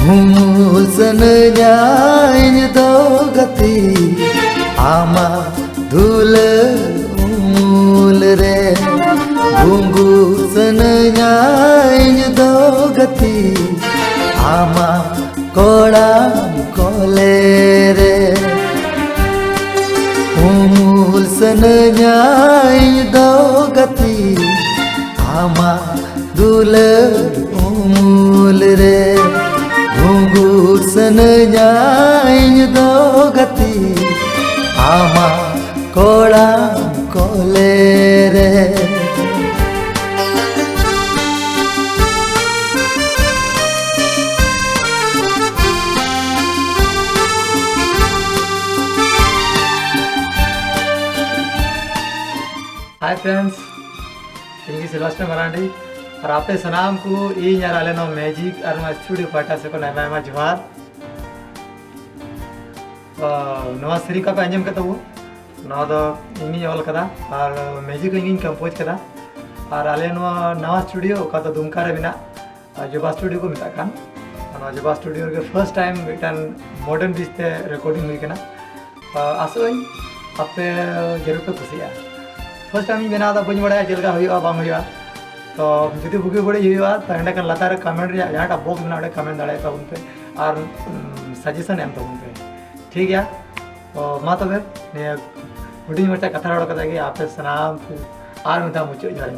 Humusan nyanyi dogati ama dhule umul re Humusan nyanyi dogati ama koda kole re Humusan nyanyi dogati ama dhule umul re Humusan nyanyi dogati ama koda kole re hi friends, इनकी Sylvester Marathi और आपे सनाम को ई ᱧᱮᱞ no magic और मा studio पाटा से को नामा जोहार नवा सेरी का पे अंजम कता वो नवा दो इनी ऑल कदा और मैजिक इनी कंपोज कदा और आले नवा स्टूडियो का तो दुमका रे बिना जोबा स्टूडियो को मिता कान जोबा स्टूडियो के फर्स्ट टाइम मिटन मॉडर्न बीचते रिकॉर्डिंग हुई कना आसोई आपे जरूर पे खुशिया फर्स्ट टाइम बना बी बड़ा चलका हुआ तो जुदी बुगी बड़ी हुआ तो एंड लतार कमेंट जहाँ बॉक्स में कमेंट दाड़े तबन पे और सजेशन एम तबन पे ठीक है तो मा तबे हुडी मचा कथा रड़ कदा कि आपे सनाम और मिता मुचाद जॉइन